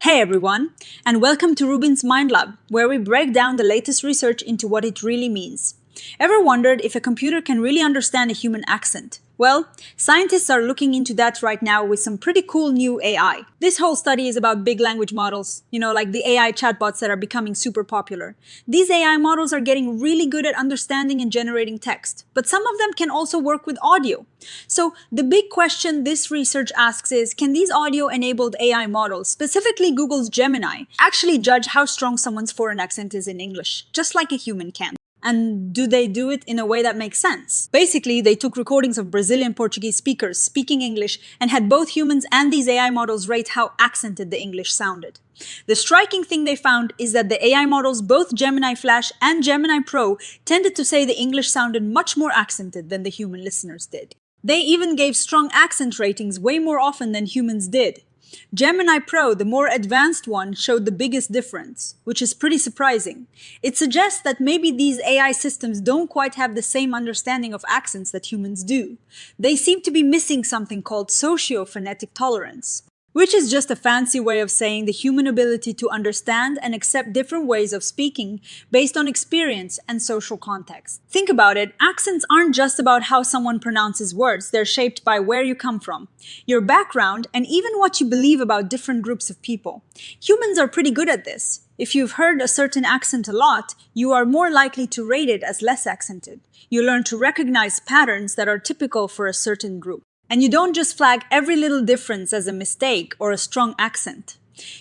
Hey everyone, and welcome to RUBIN'S Mind Lab, where we break down the latest research into what it really means. Ever wondered if a computer can really understand a human accent? Well, scientists are looking into that right now with some pretty cool new AI. This whole study is about big language models, like the AI chatbots that are becoming super popular. These AI models are getting really good at understanding and generating text, but some of them can also work with audio. So the big question this research asks is, can these audio-enabled AI models, specifically Google's Gemini, actually judge how strong someone's foreign accent is in English, just like a human can? And do they do it in a way that makes sense? Basically, they took recordings of Brazilian Portuguese speakers speaking English and had both humans and these AI models rate how accented the English sounded. The striking thing they found is that the AI models, both Gemini Flash and Gemini Pro, tended to say the English sounded much more accented than the human listeners did. They even gave strong accent ratings way more often than humans did. Gemini Pro, the more advanced one, showed the biggest difference, which is pretty surprising. It suggests that maybe these AI systems don't quite have the same understanding of accents that humans do. They seem to be missing something called socio-phonetic tolerance, which is just a fancy way of saying the human ability to understand and accept different ways of speaking based on experience and social context. Think about it, accents aren't just about how someone pronounces words, they're shaped by where you come from, your background, and even what you believe about different groups of people. Humans are pretty good at this. If you've heard a certain accent a lot, you are more likely to rate it as less accented. You learn to recognize patterns that are typical for a certain group. And you don't just flag every little difference as a mistake or a strong accent.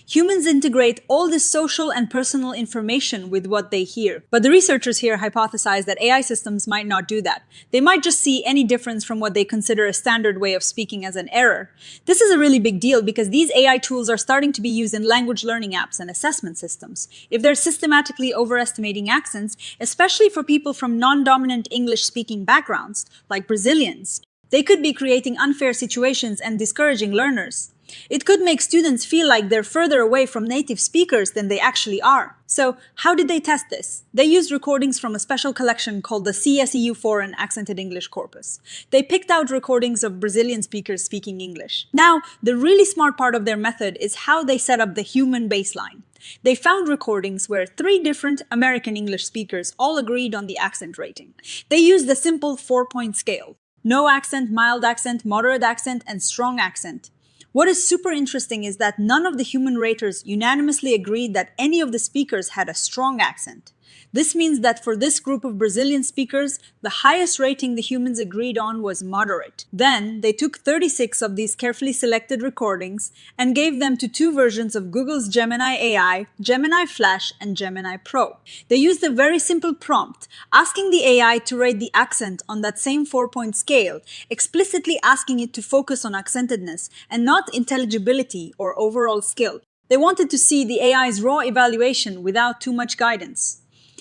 Humans integrate all this social and personal information with what they hear. But the researchers here hypothesize that AI systems might not do that. They might just see any difference from what they consider a standard way of speaking as an error. This is a really big deal because these AI tools are starting to be used in language learning apps and assessment systems. If they're systematically overestimating accents, especially for people from non-dominant English-speaking backgrounds, like Brazilians, they could be creating unfair situations and discouraging learners. It could make students feel like they're further away from native speakers than they actually are. So, how did they test this? They used recordings from a special collection called the CSEU4 and Accented English Corpus. They picked out recordings of Brazilian speakers speaking English. Now, the really smart part of their method is how they set up the human baseline. They found recordings where 3 different American English speakers all agreed on the accent rating. They used the simple 4-point scale. No accent, mild accent, moderate accent, and strong accent. What is super interesting is that none of the human raters unanimously agreed that any of the speakers had a strong accent. This means that for this group of Brazilian speakers, the highest rating the humans agreed on was moderate. Then, they took 36 of these carefully selected recordings and gave them to 2 versions of Google's Gemini AI, Gemini Flash, and Gemini Pro. They used a very simple prompt, asking the AI to rate the accent on that same 4-point scale, explicitly asking it to focus on accentedness and not intelligibility or overall skill. They wanted to see the AI's raw evaluation without too much guidance.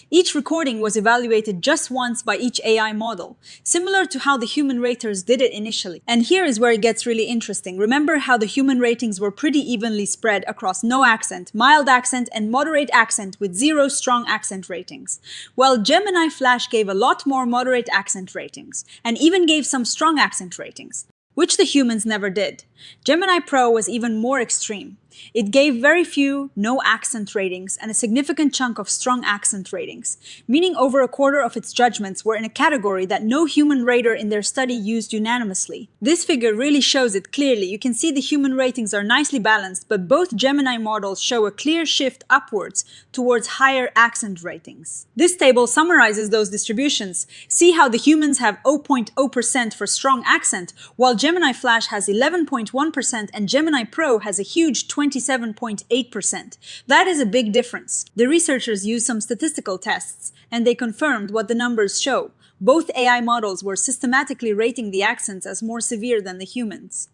Each recording was evaluated just once by each AI model, similar to how the human raters did it initially. And here is where it gets really interesting. Remember how the human ratings were pretty evenly spread across no accent, mild accent, and moderate accent with 0 strong accent ratings. Well, Gemini Flash gave a lot more moderate accent ratings, and even gave some strong accent ratings, which the humans never did. Gemini Pro was even more extreme. It gave very few no accent ratings and a significant chunk of strong accent ratings, meaning over a quarter of its judgments were in a category that no human rater in their study used unanimously. This figure really shows it clearly. You can see the human ratings are nicely balanced, but both Gemini models show a clear shift upwards towards higher accent ratings. This table summarizes those distributions. See how the humans have 0.0% for strong accent, while Gemini Flash has 11.1% and Gemini Pro has a huge 27.8%. That is a big difference. The researchers used some statistical tests, and they confirmed what the numbers show. Both AI models were systematically rating the accents as more severe than the humans.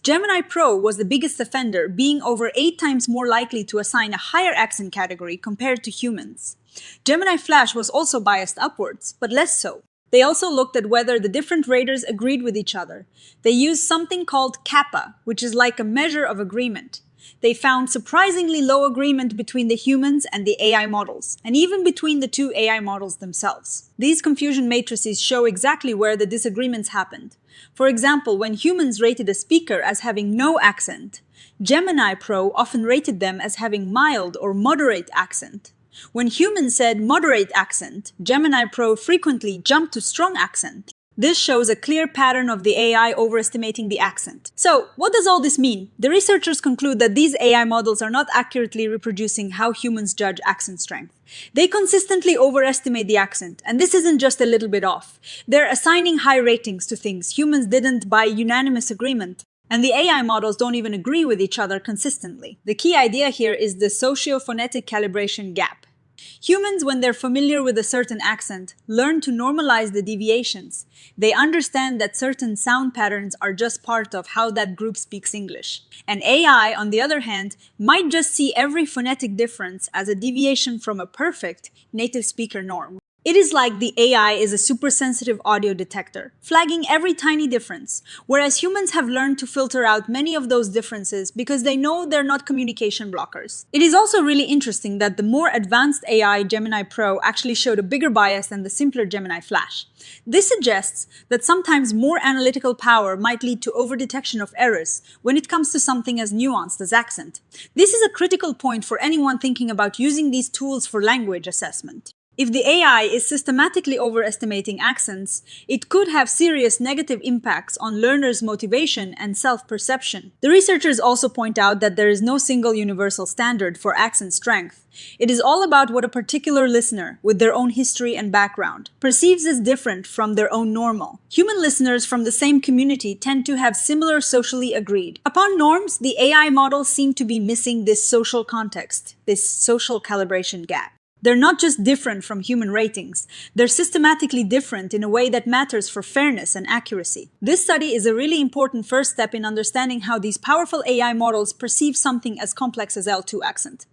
Gemini Pro was the biggest offender, being over 8 times more likely to assign a higher accent category compared to humans. Gemini Flash was also biased upwards, but less so. They also looked at whether the different raters agreed with each other. They used something called kappa, which is like a measure of agreement. They found surprisingly low agreement between the humans and the AI models, and even between the two AI models themselves. These confusion matrices show exactly where the disagreements happened. For example, when humans rated a speaker as having no accent, Gemini Pro often rated them as having mild or moderate accent. When humans said moderate accent, Gemini Pro frequently jumped to strong accent. This shows a clear pattern of the AI overestimating the accent. So, what does all this mean? The researchers conclude that these AI models are not accurately reproducing how humans judge accent strength. They consistently overestimate the accent, and this isn't just a little bit off. They're assigning high ratings to things humans didn't by unanimous agreement. And the AI models don't even agree with each other consistently. The key idea here is the socio-phonetic calibration gap. Humans, when they're familiar with a certain accent, learn to normalize the deviations. They understand that certain sound patterns are just part of how that group speaks English. And AI, on the other hand, might just see every phonetic difference as a deviation from a perfect native speaker norm. It is like the AI is a super-sensitive audio detector, flagging every tiny difference, whereas humans have learned to filter out many of those differences because they know they're not communication blockers. It is also really interesting that the more advanced AI Gemini Pro actually showed a bigger bias than the simpler Gemini Flash. This suggests that sometimes more analytical power might lead to overdetection of errors when it comes to something as nuanced as accent. This is a critical point for anyone thinking about using these tools for language assessment. If the AI is systematically overestimating accents, it could have serious negative impacts on learners' motivation and self-perception. The researchers also point out that there is no single universal standard for accent strength. It is all about what a particular listener, with their own history and background, perceives as different from their own normal. Human listeners from the same community tend to have similar socially agreed. Upon norms, the AI models seem to be missing this social context, this social calibration gap. They're not just different from human ratings, they're systematically different in a way that matters for fairness and accuracy. This study is a really important first step in understanding how these powerful AI models perceive something as complex as L2 accent.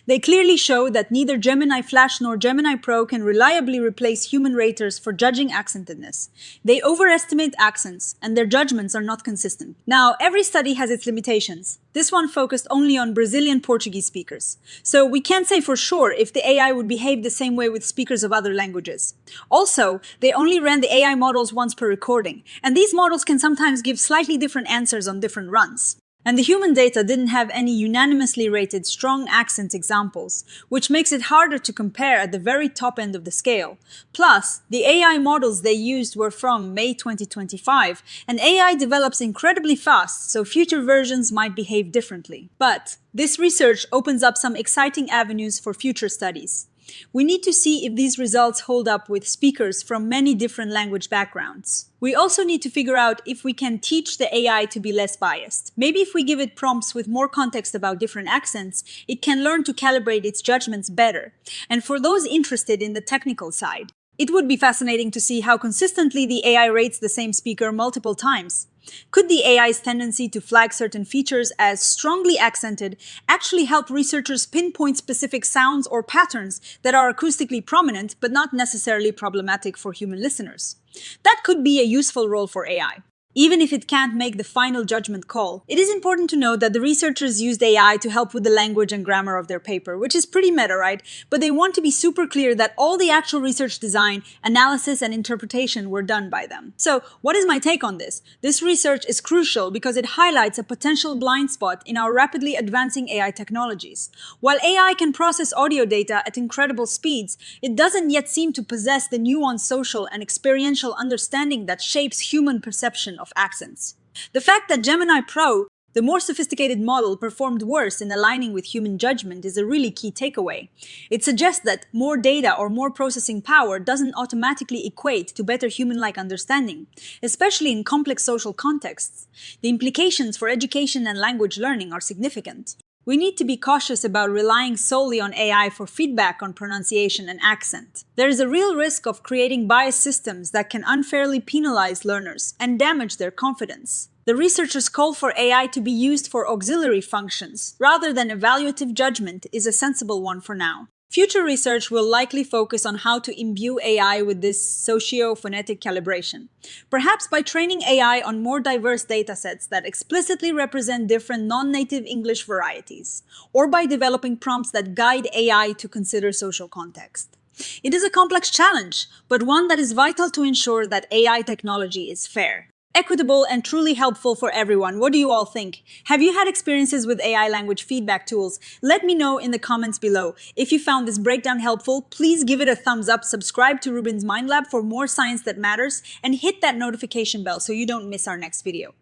They clearly show that neither Gemini Flash nor Gemini Pro can reliably replace human raters for judging accentedness. They overestimate accents, and their judgments are not consistent. Now, every study has its limitations. This one focused only on Brazilian Portuguese speakers. So we can't say for sure if the AI would behave the same way with speakers of other languages. Also, they only ran the AI models once per recording, and these models can sometimes give slightly different answers on different runs. And the human data didn't have any unanimously rated strong accent examples, which makes it harder to compare at the very top end of the scale. Plus, the AI models they used were from May 2025, and AI develops incredibly fast, so future versions might behave differently. But this research opens up some exciting avenues for future studies. We need to see if these results hold up with speakers from many different language backgrounds. We also need to figure out if we can teach the AI to be less biased. Maybe if we give it prompts with more context about different accents, it can learn to calibrate its judgments better. And for those interested in the technical side, it would be fascinating to see how consistently the AI rates the same speaker multiple times. Could the AI's tendency to flag certain features as strongly accented actually help researchers pinpoint specific sounds or patterns that are acoustically prominent but not necessarily problematic for human listeners? That could be a useful role for AI. Even if it can't make the final judgment call, it is important to note that the researchers used AI to help with the language and grammar of their paper, which is pretty meta, right? But they want to be super clear that all the actual research design, analysis, and interpretation were done by them. So, what is my take on this? This research is crucial because it highlights a potential blind spot in our rapidly advancing AI technologies. While AI can process audio data at incredible speeds, it doesn't yet seem to possess the nuanced social and experiential understanding that shapes human perception of accents. The fact that Gemini Pro, the more sophisticated model, performed worse in aligning with human judgment is a really key takeaway. It suggests that more data or more processing power doesn't automatically equate to better human-like understanding, especially in complex social contexts. The implications for education and language learning are significant. We need to be cautious about relying solely on AI for feedback on pronunciation and accent. There is a real risk of creating biased systems that can unfairly penalize learners and damage their confidence. The researchers' call for AI to be used for auxiliary functions rather than evaluative judgment is a sensible one for now. Future research will likely focus on how to imbue AI with this socio-phonetic calibration, perhaps by training AI on more diverse datasets that explicitly represent different non-native English varieties, or by developing prompts that guide AI to consider social context. It is a complex challenge, but one that is vital to ensure that AI technology is fair, equitable, and truly helpful for everyone. What do you all think? Have you had experiences with AI language feedback tools? Let me know in the comments below. If you found this breakdown helpful, please give it a thumbs up, subscribe to Rubin's Mind Lab for more science that matters, and hit that notification bell so you don't miss our next video.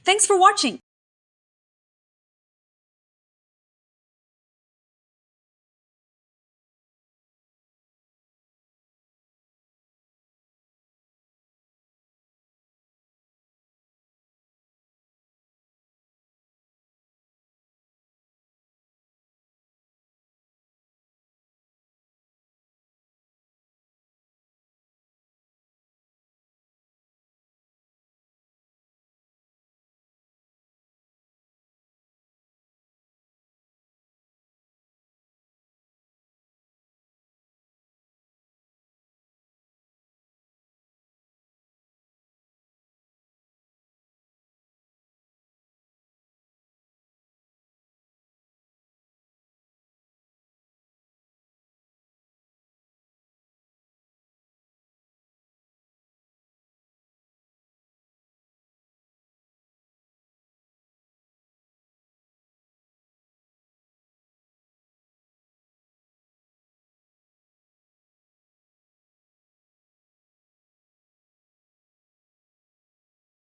Thanks for watching!